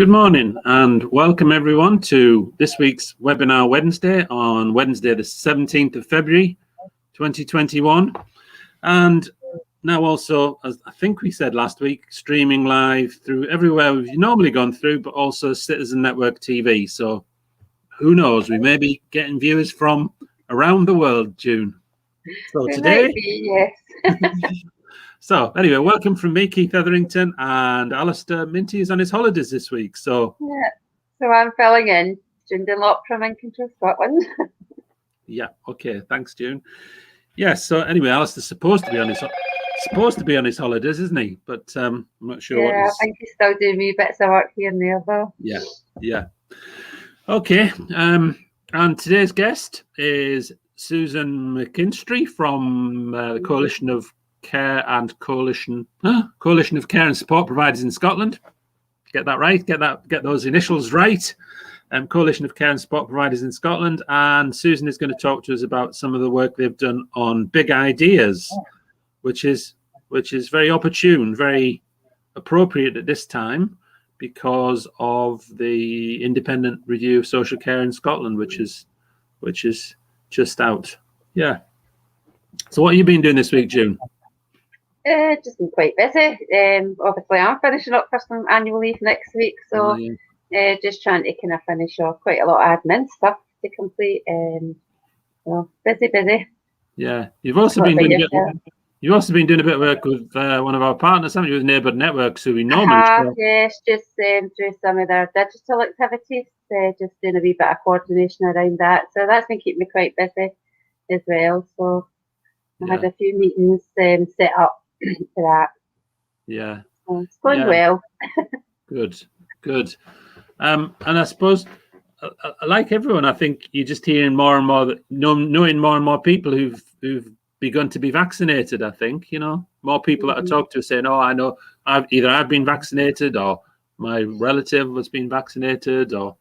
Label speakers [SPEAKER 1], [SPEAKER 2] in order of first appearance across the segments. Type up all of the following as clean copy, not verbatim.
[SPEAKER 1] Good morning and welcome everyone to this week's webinar Wednesday on Wednesday the 17th of February 2021, and now also, as I think we said last week, streaming live through everywhere we've normally gone through, but also Citizen Network TV. So who knows, we may be getting viewers from around the world, June. So today,
[SPEAKER 2] yes.
[SPEAKER 1] So anyway, welcome from me, Keith Etherington, and Alistair Minty is on his holidays this week. So
[SPEAKER 2] I'm filling in. June Dunlop from Lincolnshire, Scotland.
[SPEAKER 1] Yeah, okay, thanks, June. Yes, so anyway, Alistair's supposed to be on his holidays, isn't he? But I'm not sure.
[SPEAKER 2] Yeah, I think he's still doing wee bits of work here and there, though.
[SPEAKER 1] Yeah. Okay, and today's guest is Susan Mckinstery from the Coalition of Care and Coalition of Care and Support Providers in Scotland. Get that right. Get those initials right. Coalition of Care and Support Providers in Scotland. And Susan is going to talk to us about some of the work they've done on big ideas, which is very opportune, very appropriate at this time because of the independent review of social care in Scotland, which is just out. Yeah. So what have you been doing this week, June?
[SPEAKER 2] Just been quite busy. Obviously, I'm finishing up for some annual leave next week, so just trying to kind of finish off quite a lot of admin stuff to complete. So busy.
[SPEAKER 1] Yeah, you've also been doing a bit of work with one of our partners, haven't you, with Neighbour Networks, who we normally
[SPEAKER 2] yes, just through some of their digital activities, just doing a wee bit of coordination around that. So that's been keeping me quite busy as well. So I had a few meetings set up for that.
[SPEAKER 1] Yeah.
[SPEAKER 2] So it's going well.
[SPEAKER 1] Good. And I suppose, like everyone, I think you're just hearing more and more, knowing more and more people who've begun to be vaccinated. I think, more people that I talk to saying, "Oh, I know, I've been vaccinated, or my relative has been vaccinated, or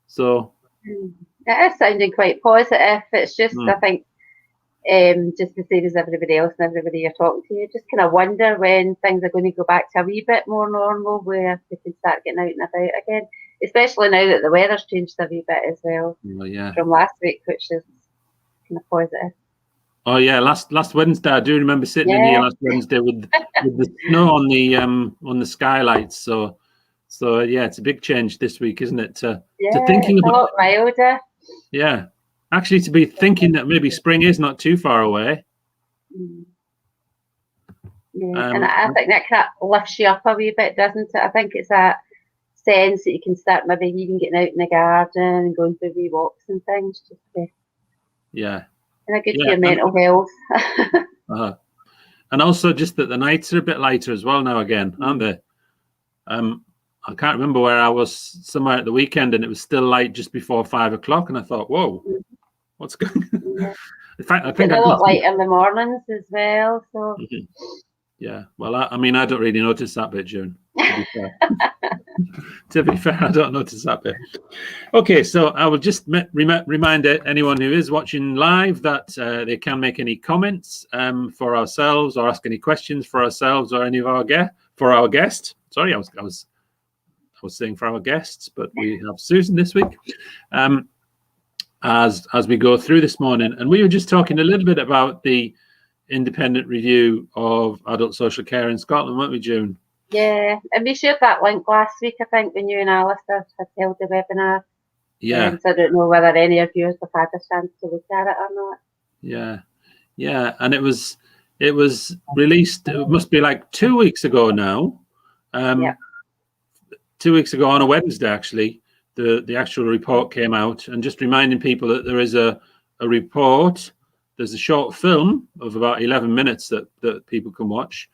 [SPEAKER 1] So
[SPEAKER 2] it is sounding quite positive. It's just, I think, just the same as everybody else and everybody you're talking to, you just kind of wonder when things are going to go back to a wee bit more normal, where we can start getting out and about again, especially now that the weather's changed a wee bit as well from last week, which is kind of positive.
[SPEAKER 1] Oh yeah, last Wednesday I do remember sitting in here last Wednesday with the snow on the skylights. So yeah, it's a big change this week, isn't it? To thinking
[SPEAKER 2] it's a lot milder.
[SPEAKER 1] Yeah. Actually, to be thinking that maybe spring is not too far away.
[SPEAKER 2] Yeah, and I think that kind of lifts you up a wee bit, doesn't it? I think it's that sense that you can start maybe even getting out in the garden and going through wee walks and things. Just and a good for your mental health.
[SPEAKER 1] And also just that the nights are a bit lighter as well now again, aren't they? I can't remember where I was, somewhere at the weekend, and it was still light just before 5 o'clock, and I thought, whoa. What's going on? In fact, I think
[SPEAKER 2] a lot light in the mornings as well. So
[SPEAKER 1] yeah, well, I mean, I don't really notice that bit, June. To be fair, I don't notice that bit. Okay, so I will just remind anyone who is watching live that they can make any comments for ourselves, or ask any questions for ourselves or any of our guests. Sorry, I was saying for our guests, but we have Susan this week. As we go through this morning, and we were just talking a little bit about the independent review of adult social care in Scotland, weren't we, June?
[SPEAKER 2] Yeah, and we shared that link last week, I think, when you and Alistair had held the webinar.
[SPEAKER 1] Yeah.
[SPEAKER 2] So I don't know whether any of you have had a chance to look at it or not.
[SPEAKER 1] Yeah, and it was released. It must be like 2 weeks ago now. 2 weeks ago on a Wednesday, actually. The actual report came out, and just reminding people that there is a report. There's a short film of about 11 minutes that people can watch.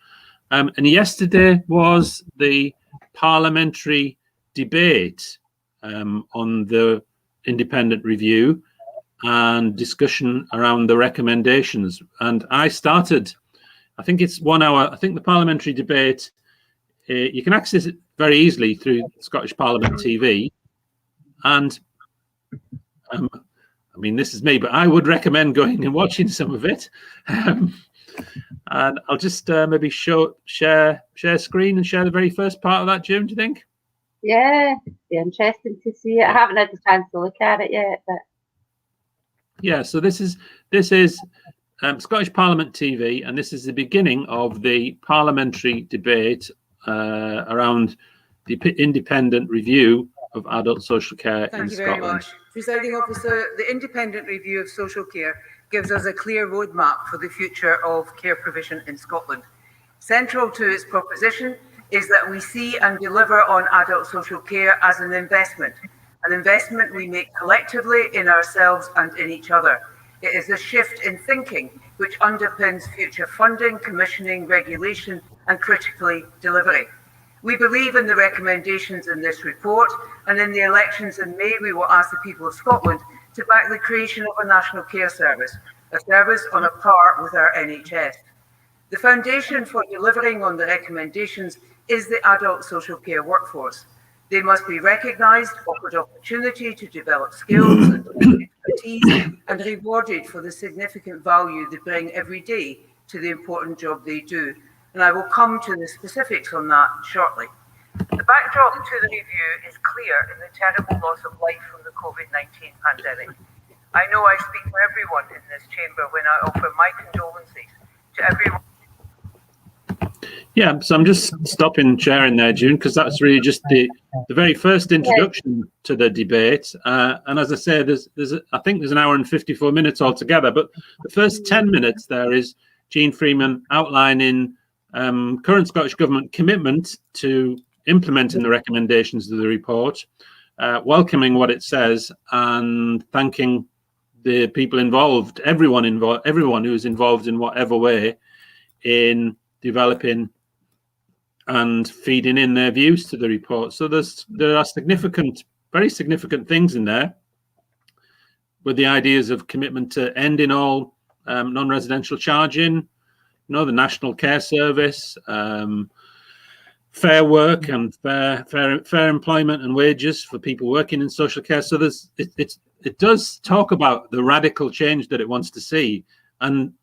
[SPEAKER 1] And yesterday was the parliamentary debate on the independent review and discussion around the recommendations. And I think it's 1 hour. I think the parliamentary debate, you can access it very easily through Scottish Parliament TV. And I mean, this is me, but I would recommend going and watching some of it. And I'll just maybe share screen and share the very first part of that, Jim, do you think?
[SPEAKER 2] Yeah, be interesting to see it. I haven't had the chance to look at it yet, but
[SPEAKER 1] yeah. So this is Scottish Parliament TV, and this is the beginning of the parliamentary debate around the independent review of adult social care in Scotland.
[SPEAKER 3] Thank you very much. Presiding Officer, the independent review of social care gives us a clear roadmap for the future of care provision in Scotland. Central to its proposition is that we see and deliver on adult social care as an investment we make collectively in ourselves and in each other. It is a shift in thinking which underpins future funding, commissioning, regulation, and critically delivery. We believe in the recommendations in this report, and in the elections in May, we will ask the people of Scotland to back the creation of a national care service, a service on a par with our NHS. The foundation for delivering on the recommendations is the adult social care workforce. They must be recognised, offered opportunity to develop skills and expertise, and rewarded for the significant value they bring every day to the important job they do. And I will come to the specifics on that shortly. The backdrop to the review is clear in the terrible loss of life from the COVID-19 pandemic. I know I speak for everyone in this chamber when I offer my condolences to everyone.
[SPEAKER 1] Yeah, so I'm just stopping sharing there, June, because that's really just the very first introduction to the debate. And as I say, I think there's an hour and 54 minutes altogether, but the first 10 minutes there is Jean Freeman outlining current Scottish Government commitment to implementing the recommendations of the report, welcoming what it says, and thanking the people involved, everyone who is involved in whatever way in developing and feeding in their views to the report. So there are very significant things in there, with the ideas of commitment to ending all non-residential charging, the National Care Service, fair work and fair employment and wages for people working in social care. So it does talk about the radical change that it wants to see, and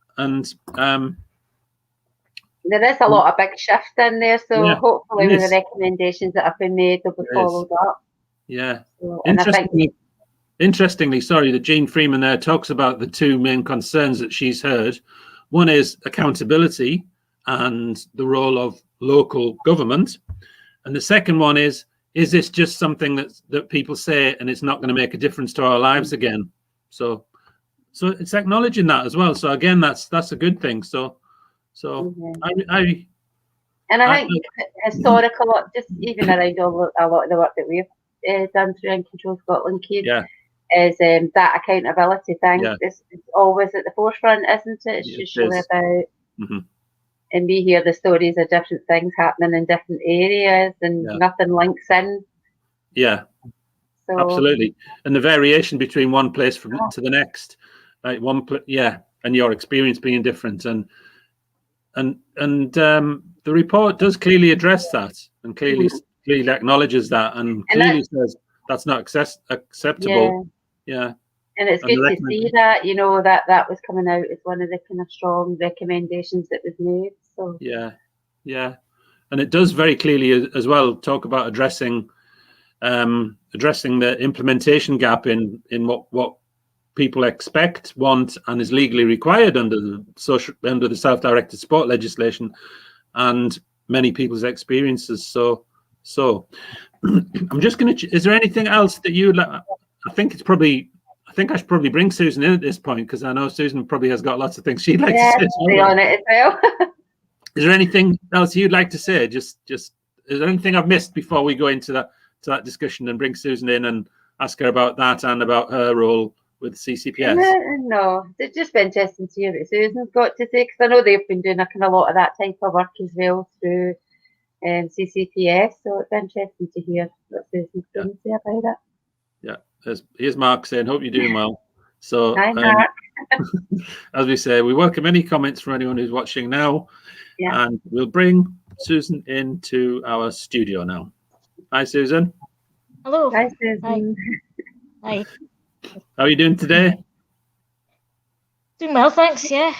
[SPEAKER 2] there is a lot of big shift in there. So
[SPEAKER 1] yeah,
[SPEAKER 2] hopefully, with the recommendations that have been made, they'll be followed up.
[SPEAKER 1] Yeah.
[SPEAKER 2] So,
[SPEAKER 1] Interestingly, sorry, that Jean Freeman there talks about the two main concerns that she's heard. One is accountability and the role of local government. And the second one is this just something that people say and it's not going to make a difference to our lives again? So it's acknowledging that as well. So again, that's a good thing. So I
[SPEAKER 2] think historical, just even around a lot of the work that we've done through Control Scotland Kids, is that accountability thing.
[SPEAKER 1] Yeah.
[SPEAKER 2] It's always at the forefront, isn't it? It's usually about, and we hear the stories of different things happening in different areas, and nothing links in.
[SPEAKER 1] Yeah, so, absolutely. And the variation between one place to the next, like and your experience being different, and the report does clearly address that, and clearly acknowledges that, and clearly says that's not acceptable. Yeah.
[SPEAKER 2] And it's good to see that, that was coming out as one of the kind of strong recommendations that was made. So
[SPEAKER 1] yeah, and it does very clearly as well talk about addressing the implementation gap in what people expect, want, and is legally required under the self-directed sport legislation, and many people's experiences. So I'm just going to. Is there anything else that you would like? I think I should probably bring Susan in at this point, because I know Susan probably has got lots of things she'd like to say.
[SPEAKER 2] On it as well.
[SPEAKER 1] Is there anything else you'd like to say? Just is there anything I've missed before we go into that discussion and bring Susan in and ask her about that and about her role with CCPS?
[SPEAKER 2] No, it's just been interesting to hear what Susan's got to say, because I know they've been doing a lot of that type of work as well through CCPS. So it's interesting to hear what Susan's going to say about it.
[SPEAKER 1] Yeah, here's Mark saying, "Hope you're doing well." So,
[SPEAKER 2] hi, Mark.
[SPEAKER 1] As we say, we welcome any comments from anyone who's watching now, and we'll bring Susan into our studio now. Hi, Susan.
[SPEAKER 4] Hello.
[SPEAKER 2] Hi, Susan.
[SPEAKER 4] Hi.
[SPEAKER 1] How are you doing today?
[SPEAKER 4] Doing well, thanks. Yeah.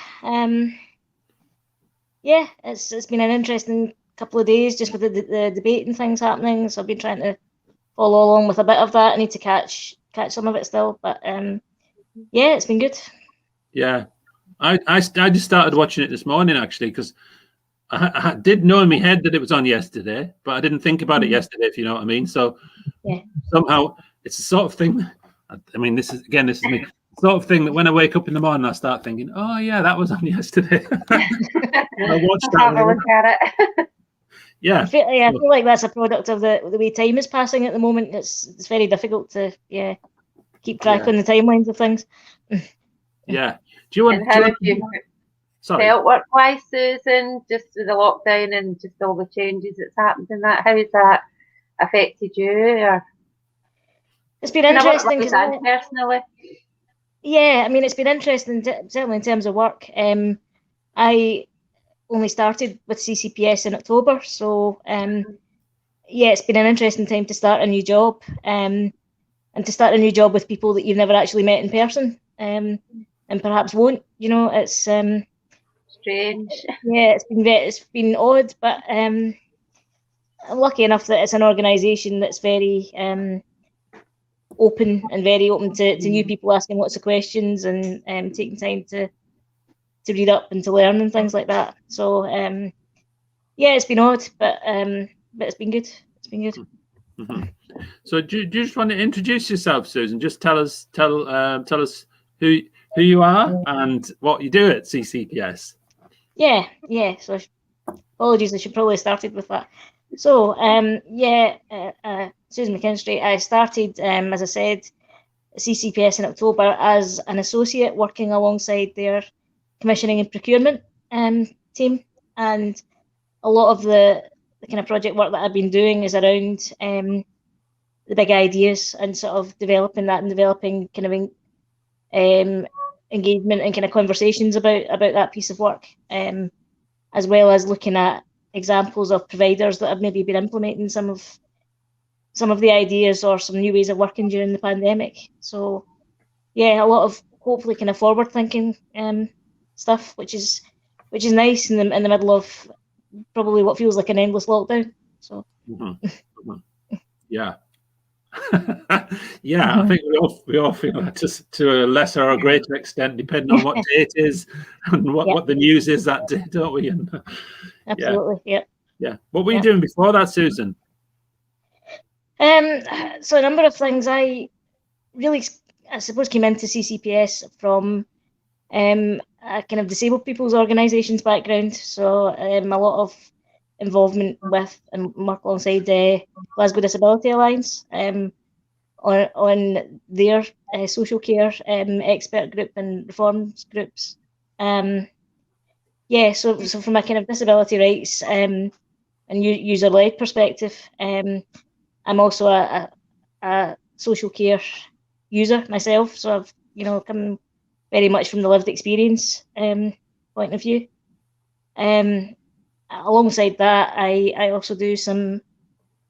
[SPEAKER 4] It's been an interesting couple of days just with the debate and things happening. So I've been trying to follow along with a bit of that. I need to catch some of it still, but yeah, it's been good.
[SPEAKER 1] Yeah, I just started watching it this morning actually, because I did know in my head that it was on yesterday, but I didn't think about it yesterday, if you know what I mean. So
[SPEAKER 4] Yeah.
[SPEAKER 1] somehow it's the sort of thing. I mean, this is me. Sort of thing that when I wake up in the morning, I start thinking, "Oh yeah, that was on yesterday." I watched that.
[SPEAKER 2] Have a look at it.
[SPEAKER 1] Yeah,
[SPEAKER 4] I feel like that's a product of the way time is passing at the moment. It's very difficult to keep track on the timelines of things.
[SPEAKER 1] Yeah. Do you want?
[SPEAKER 2] And how have you
[SPEAKER 1] Sorry.
[SPEAKER 2] felt work-wise, Susan, just with the lockdown and just all the changes that's happened in that? How has that affected you? Or
[SPEAKER 4] it's been interesting
[SPEAKER 2] personally.
[SPEAKER 4] Yeah, I mean, it's been interesting, certainly in terms of work. I only started with CCPS in October, so yeah, it's been an interesting time to start a new job, and to start a new job with people that you've never actually met in person, and perhaps won't. You know, it's
[SPEAKER 2] strange.
[SPEAKER 4] Yeah, it's been odd, but I'm lucky enough that it's an organisation that's very open to new people asking lots of questions and taking time to read up and to learn and things like that. So yeah, it's been odd, but it's been good. It's been good.
[SPEAKER 1] Mm-hmm. So do you just want to introduce yourself, Susan? Just tell us who you are and what you do at CCPS.
[SPEAKER 4] Yeah. So apologies, I should probably have started with that. So Susan Mckinstery. I started, as I said, CCPS in October as an associate, working alongside their commissioning and procurement team, and a lot of the kind of project work that I've been doing is around the big ideas and sort of developing that and developing kind of engagement and kind of conversations about that piece of work, as well as looking at examples of providers that have maybe been implementing some of the ideas or some new ways of working during the pandemic. So yeah, a lot of hopefully kind of forward thinking stuff, which is nice in the middle of probably what feels like an endless lockdown. So
[SPEAKER 1] yeah. Yeah, I think we all feel that, just to a lesser or greater extent, depending on what day it is and what the news is that day, don't we? And
[SPEAKER 4] absolutely, yeah.
[SPEAKER 1] What were you doing before that, Susan?
[SPEAKER 4] So a number of things. I suppose came into CCPS from a kind of disabled people's organisations background. So a lot of involvement with and work alongside Glasgow Disability Alliance on their social care expert group and reforms groups. So from a kind of disability rights and user-led perspective, I'm also a social care user myself, so I've come very much from the lived experience point of view. Alongside that, I also do some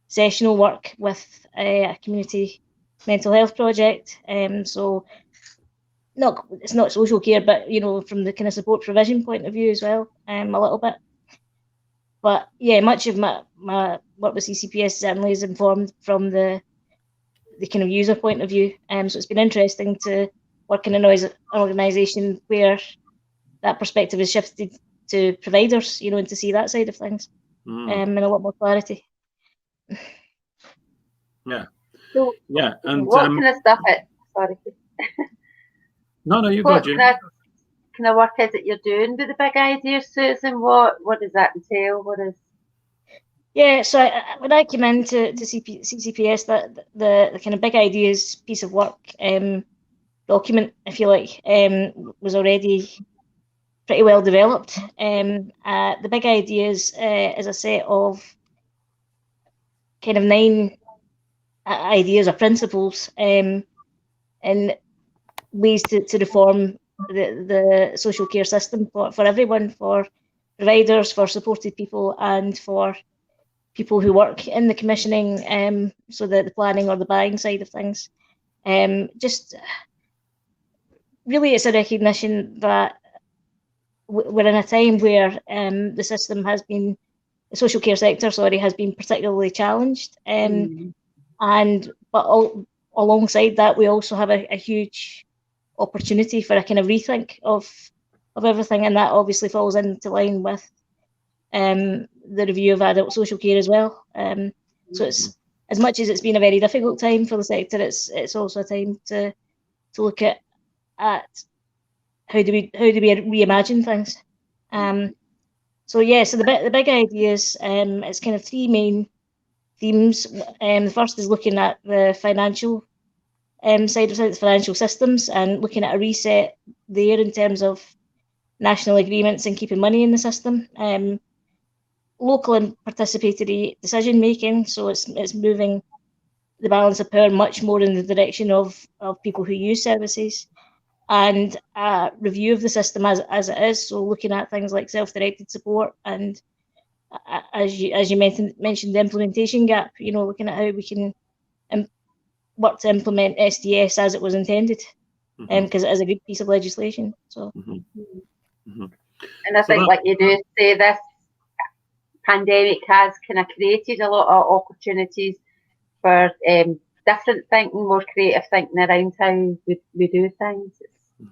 [SPEAKER 4] sessional work with a community mental health project. So it's not social care, but from the kind of support provision point of view as well, a little bit. But yeah, much of my work with CCPS certainly is informed from the kind of user point of view. So it's been interesting to work in an organisation where that perspective is shifted to providers, and to see that side of things in a lot more clarity.
[SPEAKER 1] Yeah.
[SPEAKER 2] So,
[SPEAKER 1] yeah, and
[SPEAKER 2] what kind of stuff? Sorry.
[SPEAKER 1] No, you go, Jim.
[SPEAKER 2] What kind of work is it you're doing with the big ideas, Susan? What does that entail? What is?
[SPEAKER 4] Yeah, so when I came into CCPS, that the kind of big ideas piece of work document, if you like, was already pretty well developed. The big ideas is a set of kind of 9 ideas or principles and ways to reform the social care system for everyone, for providers, for supported people, and for people who work in the commissioning, so the planning or the buying side of things. Just really, it's a recognition that we're in a time where the system has been, the social care sector, has been particularly challenged. alongside that, we also have a huge opportunity for a kind of rethink of everything, and that obviously falls into line with the review of adult social care as well. So it's, as much as it's been a very difficult time for the sector, it's also a time to look at how do we reimagine things. So the big ideas, it's kind of three main themes. The first is looking at the financial side of the financial systems and looking at a reset there in terms of national agreements and keeping money in the system. Local and participatory decision making, so it's moving the balance of power much more in the direction of people who use services, and a review of the system as it is, so looking at things like self-directed support and as you mentioned the implementation gap, looking at how we can work to implement SDS as it was intended, because it is a good piece of legislation. So
[SPEAKER 2] and I think, like you do say, this pandemic has kind of created a lot of opportunities for different thinking, more creative thinking around how we do things.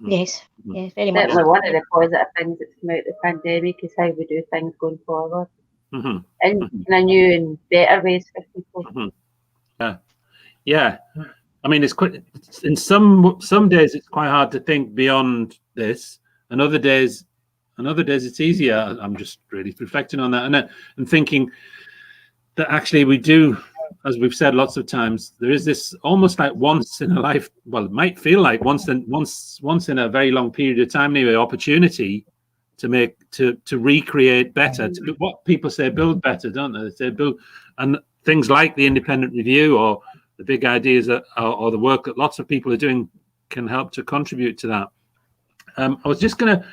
[SPEAKER 4] Yes, very much.
[SPEAKER 2] Certainly one of the positive things that's come out of the pandemic is how we do things going forward, in kind of new and better ways for people.
[SPEAKER 1] Yeah. I mean, it's quite, in some days it's quite hard to think beyond this, and other days it's easier. I'm just really reflecting on that and thinking that actually we do, as we've said lots of times, there is this almost like once in a life, well, it might feel like once in a very long period of time anyway, opportunity to recreate better, to do what people say, build better, don't they? They say build, and things like the independent review or the big ideas or the work that lots of people are doing can help to contribute to that. I was just gonna,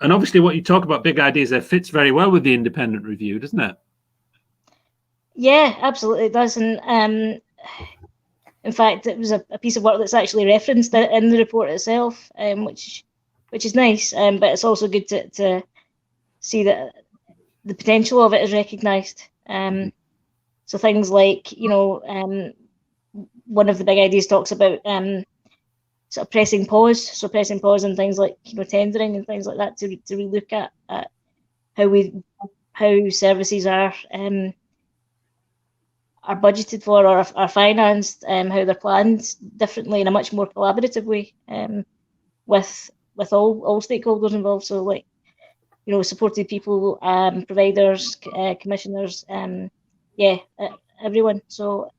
[SPEAKER 1] and obviously what you talk about, big ideas, that fits very well with the independent review, doesn't it?
[SPEAKER 4] Yeah, absolutely it does. And in fact, it was a piece of work that's actually referenced in the report itself, which is nice. But it's also good to see that the potential of it is recognised. So things like, one of the big ideas talks about sort of pressing pause on things like tendering and things like that to relook at how services are budgeted for or are financed, how they're planned differently in a much more collaborative way, with all stakeholders involved. So like, supported people, providers, commissioners, everyone. So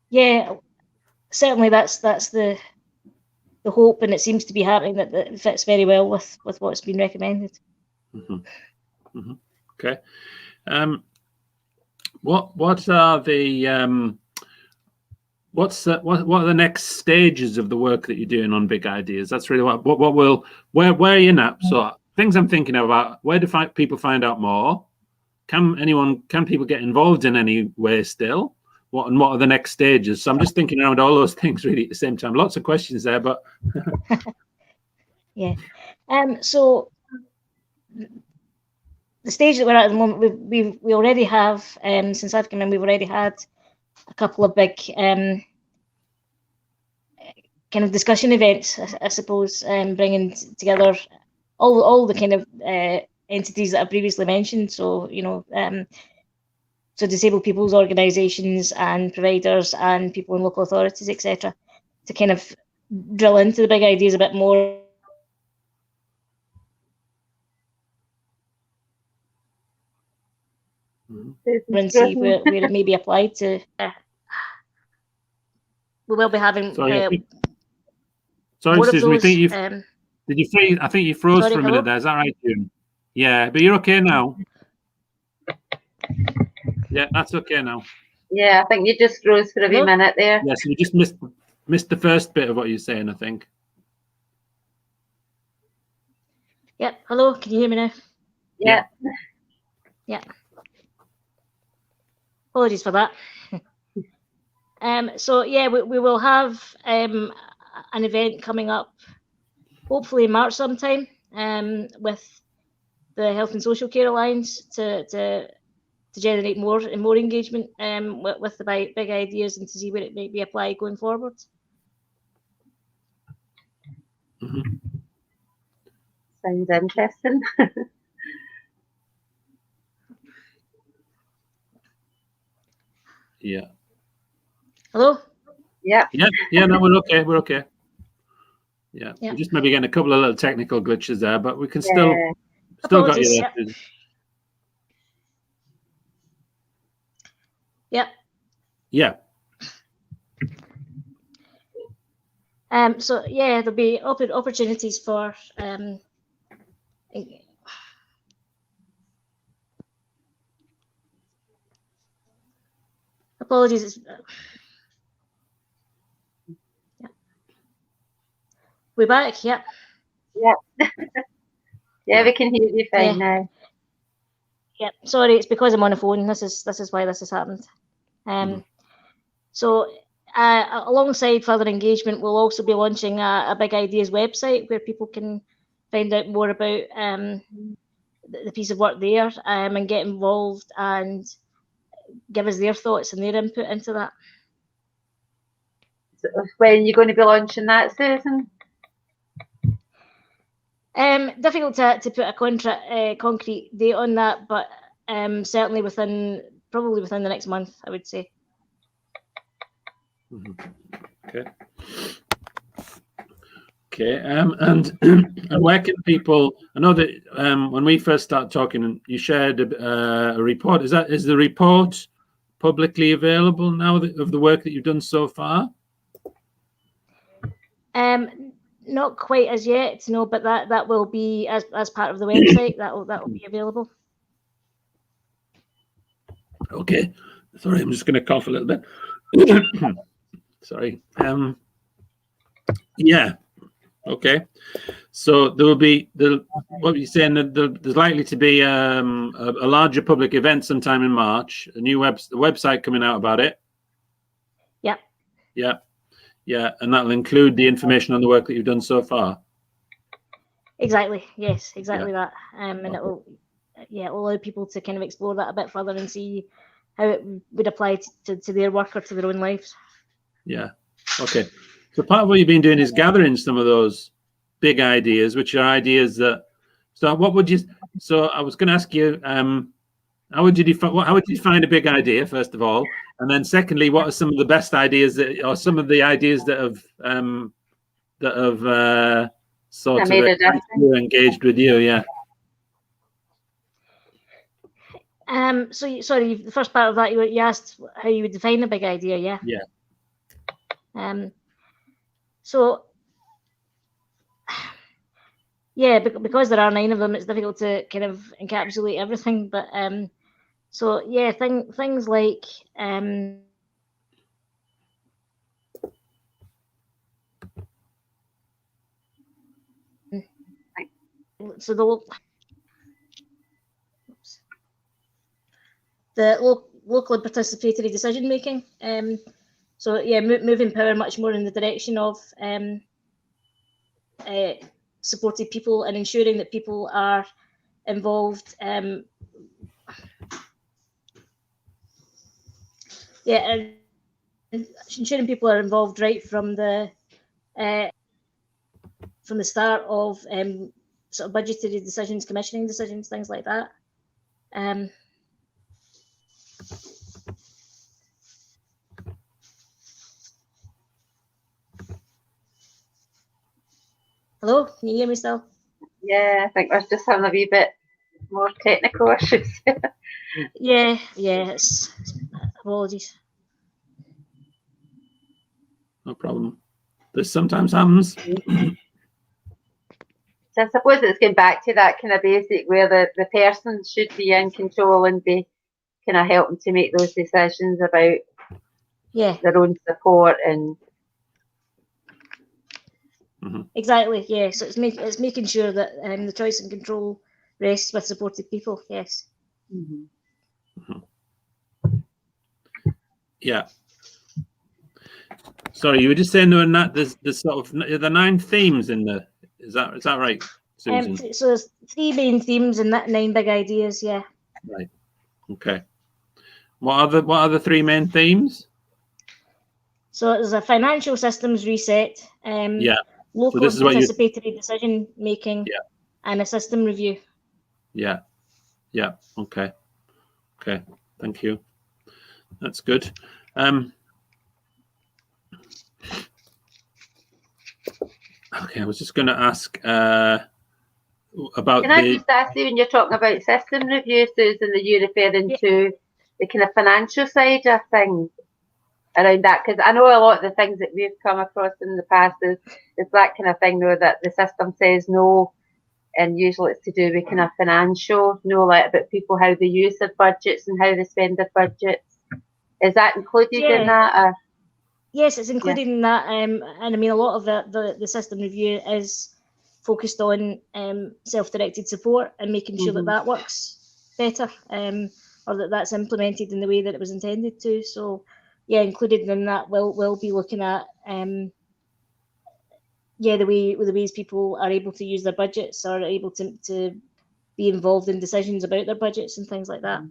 [SPEAKER 4] yeah, certainly that's the hope, and it seems to be happening, that it fits very well with what's been recommended.
[SPEAKER 1] Okay. What are the what are the next stages of the work that you're doing on big ideas? That's really where are you now? So things I'm thinking about, where do people find out more? Can people get involved in any way still? What are the next stages? So I'm just thinking around all those things really at the same time. Lots of questions there, but
[SPEAKER 4] yeah. So the stage that we're at the moment, we already have, since I've come in, we've already had a couple of big kind of discussion events, I suppose, bringing together all the kind of entities that I previously mentioned. So so disabled people's organisations and providers and people in local authorities, etc., to kind of drill into the big ideas a bit more. And see where it may be applied to. We will be having.
[SPEAKER 1] Sorry, Susan. Did you freeze? I think you froze for a minute there. Is that right, June? Yeah, but you're okay now. Yeah, that's okay now.
[SPEAKER 2] Yeah, I think you just froze for a wee minute there.
[SPEAKER 1] Yes, you just missed the first bit of what you're saying, I think.
[SPEAKER 4] Yeah. Hello, can you hear me now?
[SPEAKER 2] Yeah.
[SPEAKER 4] Yeah. Apologies for that. So yeah, we will have an event coming up, hopefully in March sometime, with the Health and Social Care Alliance to generate more engagement with the big ideas and to see where it might be applied going forward.
[SPEAKER 1] Mm-hmm.
[SPEAKER 2] Sounds interesting.
[SPEAKER 1] Yeah.
[SPEAKER 4] Hello?
[SPEAKER 2] Yeah.
[SPEAKER 1] Yeah, no, we're okay. We're okay. Yeah.
[SPEAKER 4] Yeah.
[SPEAKER 1] We're just maybe getting a couple of little technical glitches there, but we can still got
[SPEAKER 4] Apologies,
[SPEAKER 1] you there.
[SPEAKER 4] Yeah.
[SPEAKER 1] Yeah.
[SPEAKER 4] So yeah, there'll be opportunities for apologies. Yeah. We're back. Yeah.
[SPEAKER 2] Yeah. Yeah, we can hear you fine now.
[SPEAKER 4] Yeah. Sorry, it's because I'm on a phone. This is why this has happened. So alongside further engagement, we'll also be launching a Big Ideas website where people can find out more about the piece of work there and get involved and give us their thoughts and their input into that.
[SPEAKER 2] So when you're going to be launching that, Susan?
[SPEAKER 4] Difficult to put a concrete date on that, but certainly probably within the next month, I would say.
[SPEAKER 1] Okay. Okay. And where can people? I know that when we first started talking, you shared a report. Is the report publicly available now of the work that you've done so far?
[SPEAKER 4] Not quite as yet, no, but that will be as part of the website. that will be available.
[SPEAKER 1] Okay. Sorry, I'm just going to cough a little bit. Sorry. Yeah. Okay. So there will be what you're saying that there's likely to be a larger public event sometime in March. A new website coming out about it.
[SPEAKER 4] Yeah.
[SPEAKER 1] Yeah. Yeah, and that'll include the information on the work that you've done so far.
[SPEAKER 4] Exactly. Yes. Exactly that. And it will allow people to kind of explore that a bit further and see how it would apply to their work or to their own lives.
[SPEAKER 1] Yeah. Okay. So part of what you've been doing is gathering some of those big ideas, which are ideas that. So what would you? So I was going to ask you, how would you define a big idea, first of all, and then secondly, what are some of the best ideas or some of the ideas that have sort of engaged with you? Yeah.
[SPEAKER 4] So sorry, the first part of that you asked how you would define a big idea, yeah?
[SPEAKER 1] Yeah.
[SPEAKER 4] So yeah, because there are 9 of them, it's difficult to kind of encapsulate everything. But so yeah, things like so the local and participatory decision making. So yeah, moving power much more in the direction of supported people and ensuring that people are involved. And ensuring people are involved right from the start of sort of budgetary decisions, commissioning decisions, things like that. Hello, can you hear me still?
[SPEAKER 2] Yeah, I think we're just having a wee bit more technical issues.
[SPEAKER 4] Yeah, apologies.
[SPEAKER 1] No problem. This sometimes happens.
[SPEAKER 2] So I suppose it's going back to that kind of basic where the person should be in control and be kind of helping to make those decisions about their own support and.
[SPEAKER 4] Exactly. Yeah. So it's making sure that the choice and control rests with supported people. Yes.
[SPEAKER 1] Yeah. Sorry, you were just saying there's sort of the 9 themes in the. Is that right, Susan?
[SPEAKER 4] So there's 3 main themes and 9 big ideas. Yeah.
[SPEAKER 1] Right. Okay. What are the three main themes?
[SPEAKER 4] So there's a financial systems reset,
[SPEAKER 1] Yeah.
[SPEAKER 4] local
[SPEAKER 1] So this is what you.
[SPEAKER 4] participatory decision making,
[SPEAKER 1] Yeah.
[SPEAKER 4] and a system review.
[SPEAKER 1] Yeah. Yeah. Okay. Okay. Thank you. That's good. Okay, I was just going to ask about
[SPEAKER 2] Can I just ask you, when you're talking about system review, Susan, are you referring to the kind of financial side of things around that? Because I know a lot of the things that we've come across in the past is that kind of thing, though, that the system says no, and usually it's to do with kind of financial, like about people, how they use their budgets and how they spend their budgets. Is that included in that?
[SPEAKER 4] Yes, it's included in that, and I mean a lot of the system review is focused on self-directed support and making sure that works better, or that's implemented in the way that it was intended to. So, yeah, included in that, we'll be looking at the ways people are able to use their budgets, or able to be involved in decisions about their budgets and things like that.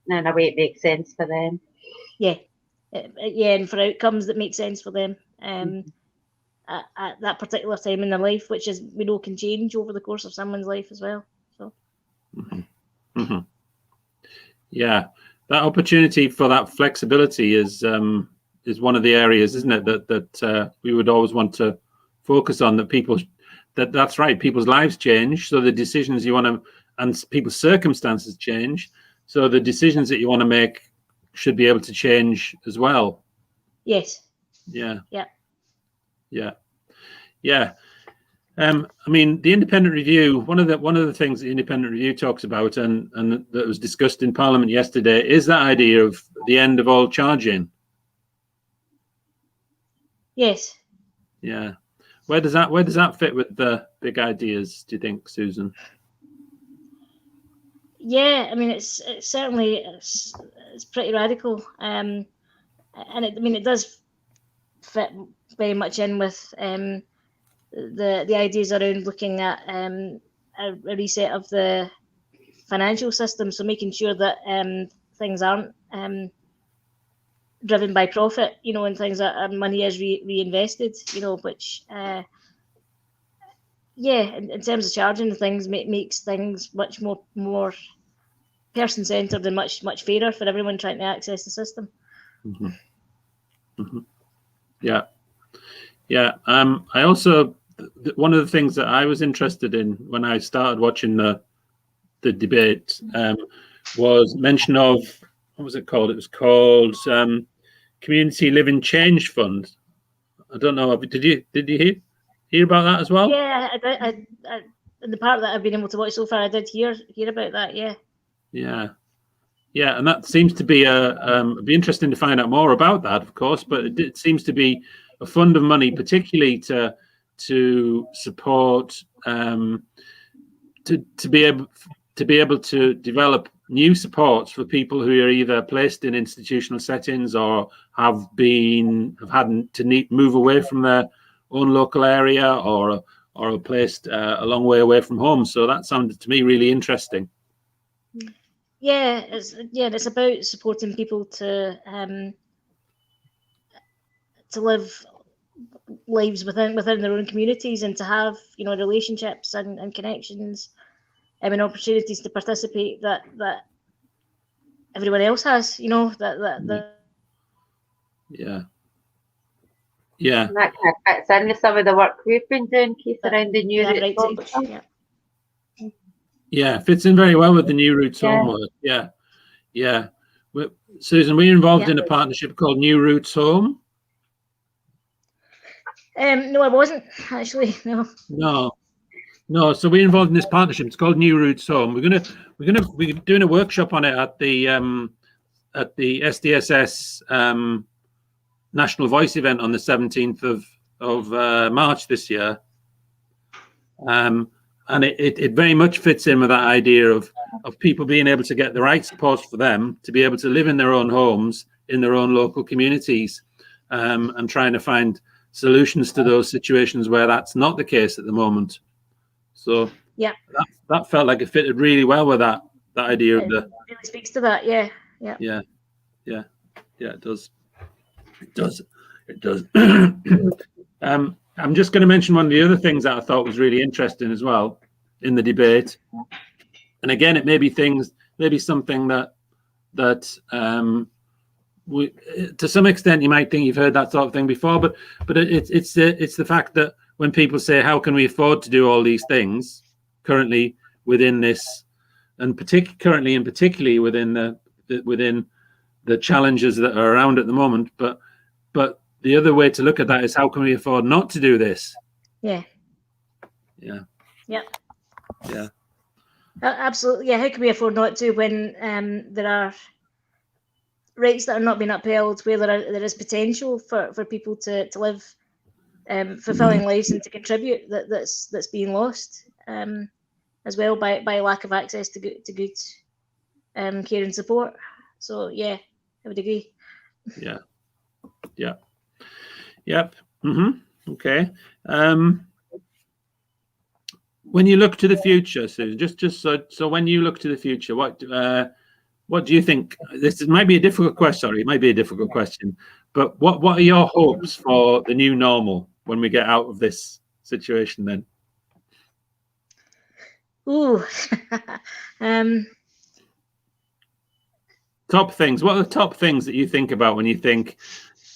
[SPEAKER 2] In a way, it makes sense for them.
[SPEAKER 4] Yeah, and for outcomes that make sense for them at that particular time in their life, which is, we know, can change over the course of someone's life as well. So,
[SPEAKER 1] yeah, that opportunity for that flexibility is one of the areas, isn't it, that we would always want to focus on. That's right. People's lives change, so the decisions you want to, and people's circumstances change, so the decisions that you want to make should be able to change as well.
[SPEAKER 4] Yes.
[SPEAKER 1] Yeah.
[SPEAKER 4] Yeah.
[SPEAKER 1] Yeah. Yeah. I mean, the independent review, one of the things the independent review talks about, and that was discussed in Parliament yesterday, is that idea of the end of all charging.
[SPEAKER 4] Yes.
[SPEAKER 1] Yeah. Where does that fit with the big ideas, do you think, Susan?
[SPEAKER 4] Yeah, I mean, it's certainly it's pretty radical, and it does fit very much in with the ideas around looking at a reset of the financial system, so making sure that things aren't driven by profit, and things that money is reinvested, which in terms of charging things, makes things much more person-centered and much fairer for everyone trying to access the system.
[SPEAKER 1] Yeah. I also, one of the things that I was interested in when I started watching the debate was mention of, what was it called? It was called Community Living Change Fund. I don't know. Did you hear about that as well?
[SPEAKER 4] Yeah, I the part that I've been able to watch so far, I did hear about that. Yeah,
[SPEAKER 1] and that seems to be it'd be interesting to find out more about that, of course. But it seems to be a fund of money, particularly to support to be able to develop new supports for people who are either placed in institutional settings or have had to move away from their own local area, or are placed a long way away from home. So that sounded to me really interesting.
[SPEAKER 4] Yeah, it's about supporting people to live lives within their own communities, and to have relationships and connections and opportunities to participate that everyone else has.
[SPEAKER 1] Yeah.
[SPEAKER 2] And that kind of fits in with some of the work we've been doing, Keith, around the new routes home.
[SPEAKER 1] Yeah, fits in very well with the new routes home work. Yeah. Susan, we're involved in a partnership called New Routes Home.
[SPEAKER 4] No, I wasn't actually. No. So we're involved in this partnership. It's called New Routes Home. We're doing a workshop on it at the SDSS National Voice event on the 17th of March this year. And it very much fits in with that idea of people being able to get the right support for them to be able to live in their own homes, in their own local communities, and trying to find solutions to those situations where that's not the case at the moment. So that felt like it fitted really well with that idea of the. It really speaks to that. Yeah.
[SPEAKER 1] Yeah, it does. It does. I'm just going to mention one of the other things that I thought was really interesting as well in the debate. And again, it may be something that to some extent you might think you've heard that sort of thing before, but it's the fact that when people say, how can we afford to do all these things currently within this, and particularly within the challenges that are around at the moment, but the other way to look at that is, how can we afford not to do this?
[SPEAKER 4] Yeah. Absolutely. Yeah, how can we afford not to when there are rights that are not being upheld, where there is potential for people to live fulfilling lives and to contribute, that's being lost as well by lack of access to good care and support. So yeah, I would agree.
[SPEAKER 1] Yeah. Yep. Okay. When you look to the future, Susan, just so when you look to the future, what do you think? This might be a difficult question. Sorry, it might be a difficult question, but what are your hopes for the new normal when we get out of this situation then?
[SPEAKER 4] Ooh.
[SPEAKER 1] Top things. What are the top things that you think about when you think,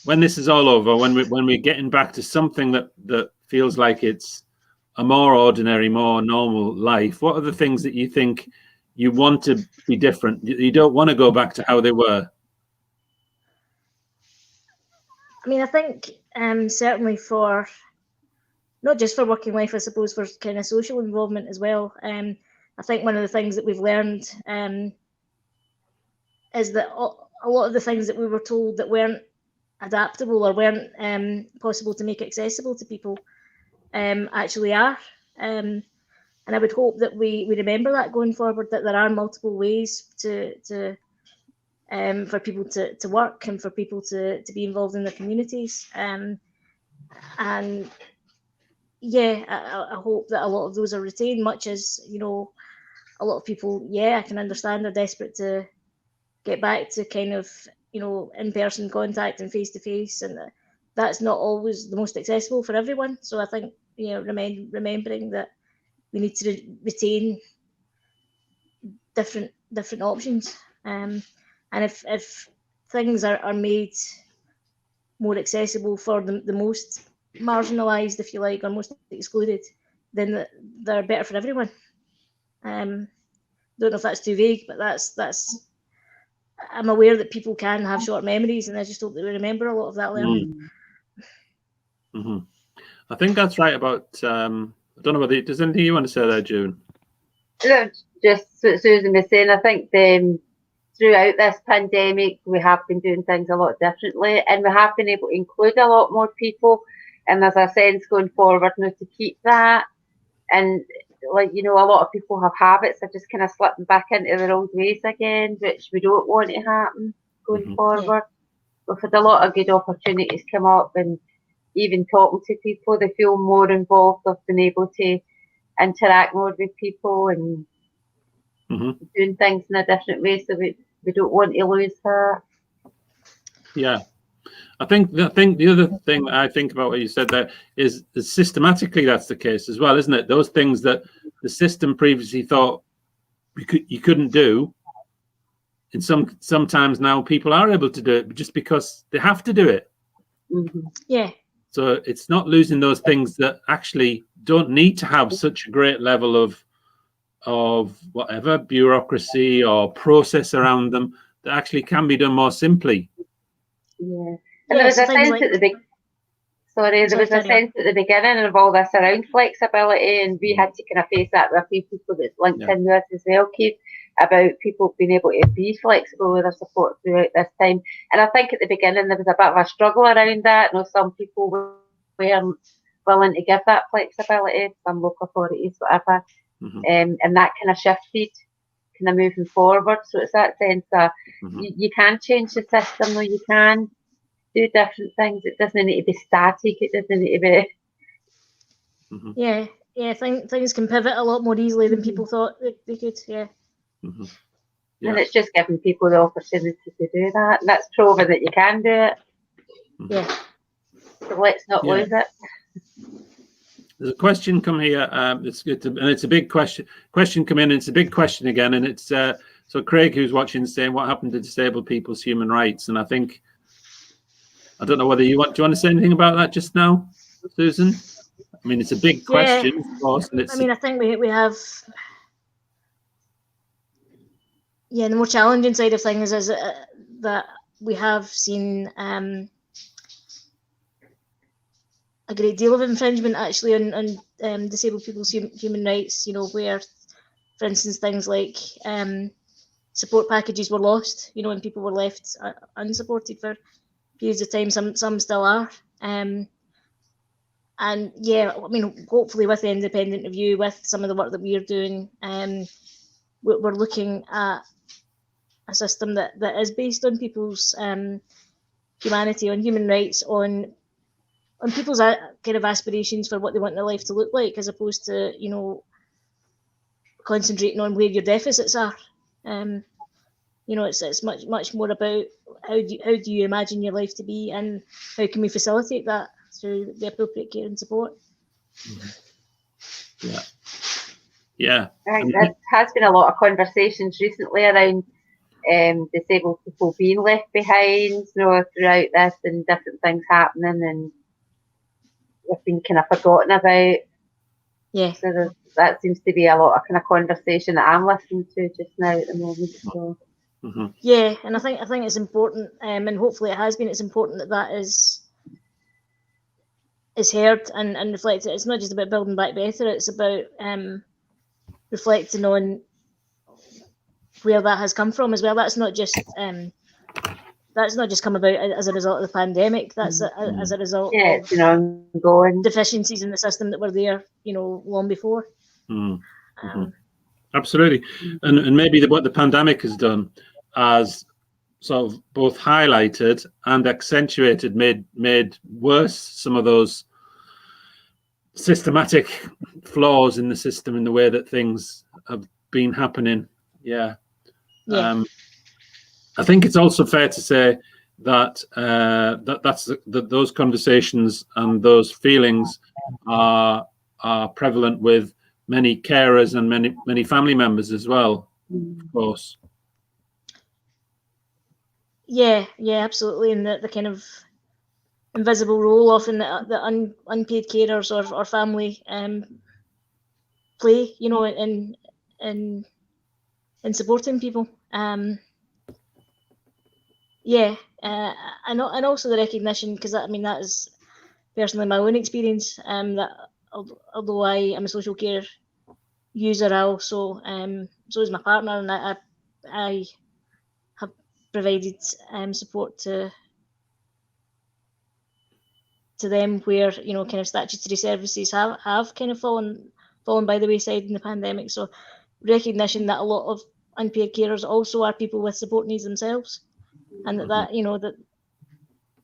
[SPEAKER 1] when this is all over, when we're getting back to something that feels like it's a more ordinary, more normal life? What are the things that you think you want to be different? You don't want to go back to how they were?
[SPEAKER 4] I mean, I think certainly for not just for working life, I suppose for kind of social involvement as well. I think one of the things that we've learned is that a lot of the things that we were told that weren't adaptable or weren't possible to make accessible to people actually are. And I would hope that we remember that going forward, that there are multiple ways for people to work and for people to be involved in their communities. And yeah, I hope that a lot of those are retained, much as, you know, a lot of people, I can understand they're desperate to get back to kind of, you know, in-person contact and face-to-face, and that's not always the most accessible for everyone. So I think, you know, remembering that we need to retain different options, and if things are made more accessible for the most marginalised, if you like, or most excluded, then they're better for everyone. Don't know if that's too vague, but that's I'm aware that people can have short memories, and I just hope that we remember a lot of that learning.
[SPEAKER 1] I think that's right about, I don't know whether, does anything you want to say there, June?
[SPEAKER 2] Just what Susan was saying, I think throughout this pandemic, we have been doing things a lot differently, and we have been able to include a lot more people, and there's a sense going forward now to keep that. And like, you know, a lot of people have habits of just kind of slipping back into their old ways again, which we don't want to happen going forward. We've had a lot of good opportunities come up, and even talking to people, they feel more involved. They've been able to interact more with people and doing things in a different way. So we don't want to lose that.
[SPEAKER 1] Yeah. I think the other thing I think about what you said there is systematically that's the case as well, isn't it? Those things that the system previously thought you couldn't do, and sometimes now people are able to do it just because they have to do it.
[SPEAKER 4] Yeah.
[SPEAKER 1] So it's not losing those things that actually don't need to have such a great level of whatever bureaucracy or process around them, that actually can be done more simply.
[SPEAKER 2] Yeah. And there was a sense at the beginning. There was a sense at the beginning of all this around flexibility, and we had to kind of face that with a few people that's linked in with us as well, Keith, about people being able to be flexible with their support throughout this time. And I think at the beginning there was a bit of a struggle around that. You know, some people weren't willing to give that flexibility, some local authorities, whatever, and that kind of shifted, kind of moving forward. So it's that sense that you can change the system, though you can do different things. It doesn't need to be static. It doesn't need to be.
[SPEAKER 4] Yeah. Things can pivot a lot more easily than people thought they could. Yeah.
[SPEAKER 2] And it's just giving people the opportunity to do that. That's proving that you can do it.
[SPEAKER 4] Yeah.
[SPEAKER 2] So let's not lose it.
[SPEAKER 1] There's a question come here. It's good, and it's a big question. Question come in. And it's a big question again, and it's so Craig, who's watching, saying, "What happened to disabled people's human rights?" And I don't know whether do you want to say anything about that just now, Susan? I mean, it's a big question, of course. And it's,
[SPEAKER 4] I mean, I think we have, the more challenging side of things is that we have seen a great deal of infringement actually on disabled people's human rights, where, for instance, things like support packages were lost, and people were left unsupported for periods of time. Some still are. And yeah, I mean, hopefully with the independent review, with some of the work that we're doing, we're looking at a system that is based on people's humanity, on human rights, on people's kind of aspirations for what they want their life to look like, as opposed to concentrating on where your deficits are. It's much more about how do you imagine your life to be, and how can we facilitate that through the appropriate care and support.
[SPEAKER 1] Yeah.
[SPEAKER 2] I think there has been a lot of conversations recently around disabled people being left behind, throughout this, and different things happening, and they've been kind of forgotten about.
[SPEAKER 4] Yeah.
[SPEAKER 2] So that seems to be a lot of kind of conversation that I'm listening to just now at the moment. So.
[SPEAKER 4] Yeah, and I think it's important, and hopefully it has been. It's important that is heard and reflected. It's not just about building back better. It's about reflecting on where that has come from as well. That's not just come about as a result of the pandemic. That's as a result of
[SPEAKER 2] ongoing
[SPEAKER 4] deficiencies in the system that were there, long before.
[SPEAKER 1] Absolutely, and maybe what the pandemic has done as sort of both highlighted and accentuated, made worse some of those systematic flaws in the system, in the way that things have been happening. I think it's also fair to say that those conversations and those feelings are prevalent with many carers and many family members as well, of course.
[SPEAKER 4] Yeah, absolutely. And the kind of invisible role often the unpaid carers or family play, in supporting people. And also the recognition, because that is personally my own experience, that although I am a social care user, I also so is my partner, and I have provided support to them where kind of statutory services have kind of fallen by the wayside in the pandemic. So recognition that a lot of unpaid carers also are people with support needs themselves, and that that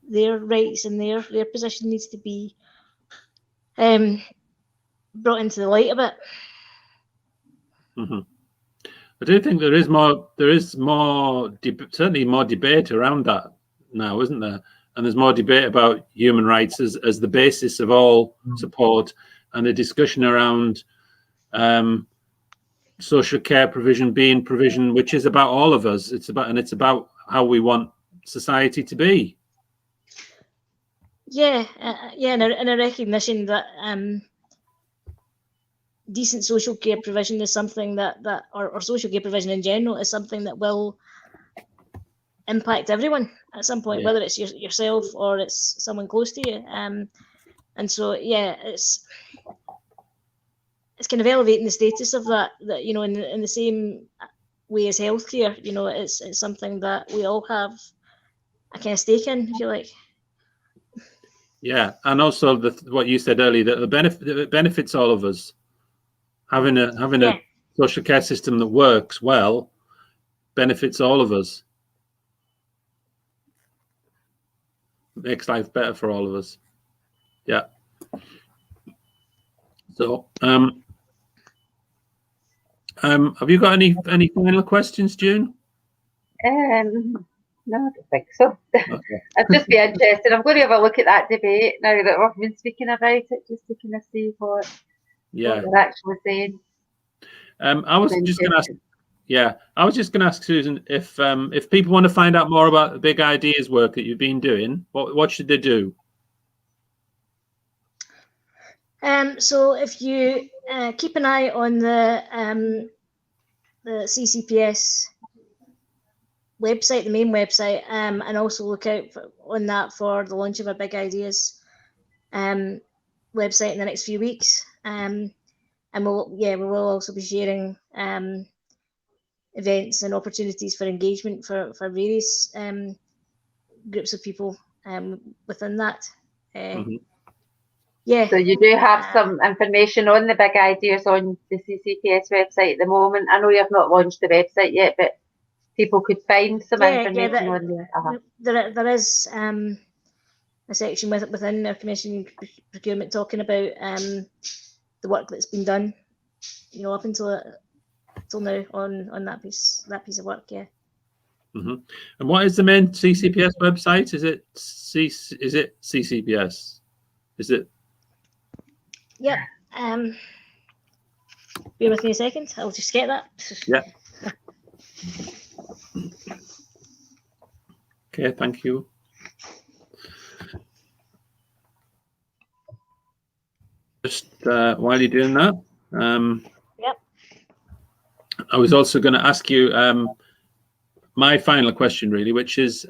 [SPEAKER 4] their rights and their position needs to be brought into the light a bit.
[SPEAKER 1] I do think there is certainly more debate around that now, isn't there? And there's more debate about human rights as the basis of all support, and a discussion around social care provision being provision which is about all of us. It's about how we want society to be.
[SPEAKER 4] And a recognition that decent social care provision is something that or social care provision in general is something that will impact everyone at some point, whether it's yourself or it's someone close to you. And so it's kind of elevating the status of that in the same way as healthcare. It's something that we all have a kind of stake in, if you like.
[SPEAKER 1] Yeah, and also what you said earlier, that it benefits all of us. Having a social care system that works well benefits all of us. Makes life better for all of us. Yeah. So, have you got any final questions, June?
[SPEAKER 2] No, I don't think so.
[SPEAKER 1] Okay.
[SPEAKER 2] I'd just be interested. I'm going to have a look at that debate now that we've been speaking about it, just to kind of see what they're actually saying.
[SPEAKER 1] I was just going to ask. Yeah, I was just going to ask Susan if people want to find out more about the big ideas work that you've been doing, what should they do?
[SPEAKER 4] So if you keep an eye on the CCPS website, the main website, and also look out on that for the launch of our Big Ideas website in the next few weeks. And we will also be sharing events and opportunities for engagement for various groups of people within that. Yeah.
[SPEAKER 2] So you do have some information on the Big Ideas on the CCPS website at the moment. I know you have not launched the website yet, but people could find some information on there.
[SPEAKER 4] There is a section within our commission procurement talking about the work that's been done, up until now on that piece of work. Yeah.
[SPEAKER 1] And what is the main CCPS website? Is it CCPS? Is it?
[SPEAKER 4] Yep. Bear with me a second. I'll just get that.
[SPEAKER 1] Yeah. Okay, thank you. Just while you're doing that,
[SPEAKER 4] yep.
[SPEAKER 1] I was also going to ask you my final question, really, which is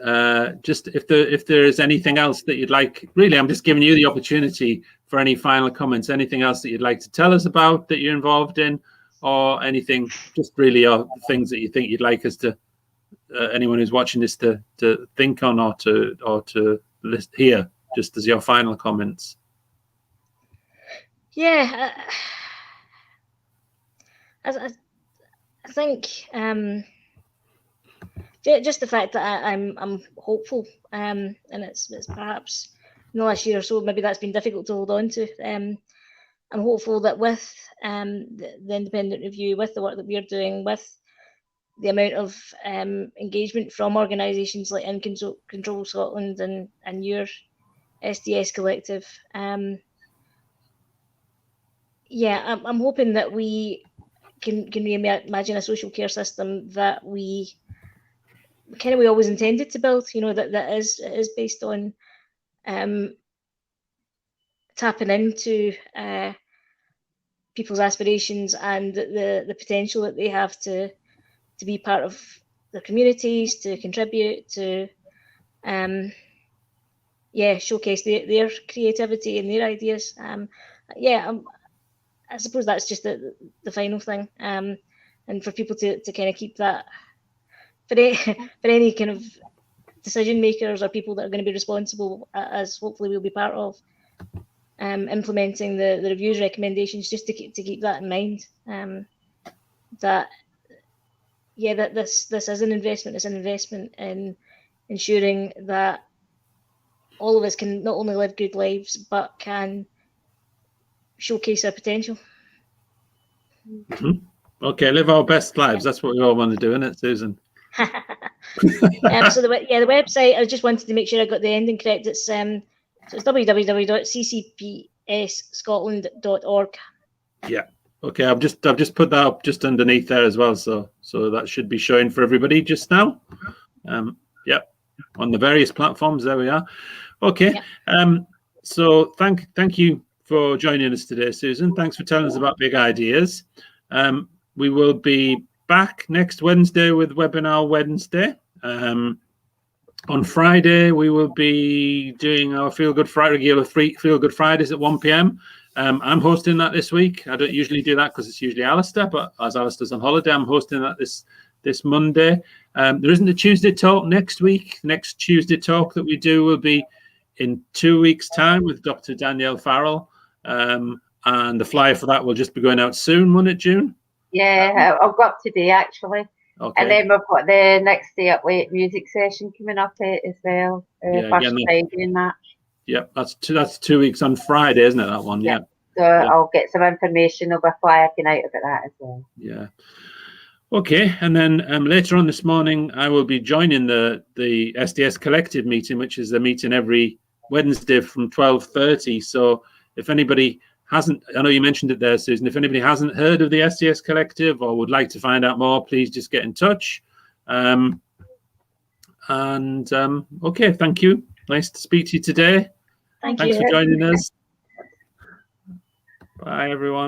[SPEAKER 1] just if there is anything else that you'd like. Really, I'm just giving you the opportunity for any final comments. Anything else that you'd like to tell us about that you're involved in, or anything, just really, or things that you think you'd like us to, anyone who's watching this to think on or to hear, just as your final comments.
[SPEAKER 4] Yeah, I think just the fact that I'm hopeful, and it's perhaps in the last year or so maybe that's been difficult to hold on to. I'm hopeful that with the independent review, with the work that we're doing, with the amount of engagement from organisations like In Control Scotland and your SDS collective, I'm hoping that we can reimagine a social care system that we always intended to build. That is based on tapping into people's aspirations and the potential that they have to be part of their communities, to contribute, to showcase their creativity and their ideas. I suppose that's just the final thing, and for people to kind of keep that for any kind of decision makers or people that are going to be responsible, as hopefully we'll be part of implementing the review's recommendations, just to keep that in mind, that this is an investment. It's an investment in ensuring that all of us can not only live good lives but can showcase our potential.
[SPEAKER 1] Okay, live our best lives. That's what we all want to do, isn't it, Susan?
[SPEAKER 4] So the website, I just wanted to make sure I got the ending correct. It's it's www.ccpsscotland.org.
[SPEAKER 1] Yeah. Okay, I've just put that up just underneath there as well, so that should be showing for everybody just now. Yep, on the various platforms. There we are. Okay. Yep. So thank you for joining us today, Susan. Thanks for telling us about Big Ideas. We will be back next Wednesday with Webinar Wednesday. On Friday, we will be doing our regular Feel Good Fridays at 1 p.m. I'm hosting that this week. I don't usually do that because it's usually Alistair, but as Alistair's on holiday, I'm hosting that this Monday. There isn't a Tuesday talk next week. Next Tuesday talk that we do will be in 2 weeks' time with Dr. Danielle Farrell. And the flyer for that will just be going out soon, won't it, June?
[SPEAKER 2] Yeah, I'll go up today, actually. Okay. And then we've got the next Stay Up Late music session coming up as well. First Friday in March.
[SPEAKER 1] Yep, that's 2 weeks on Friday, isn't it, that one? Yeah.
[SPEAKER 2] So I'll get some information. There'll be a flyer out about that as well.
[SPEAKER 1] Yeah. Okay, and then later on this morning, I will be joining the SDS Collective meeting, which is a meeting every Wednesday from 12:30. So if anybody hasn't, I know you mentioned it there, Susan, if anybody hasn't heard of the SDS Collective or would like to find out more, please just get in touch. Okay, thank you. Nice to speak to you today.
[SPEAKER 4] Thank
[SPEAKER 1] Thanks
[SPEAKER 4] you.
[SPEAKER 1] for joining us. Bye, everyone.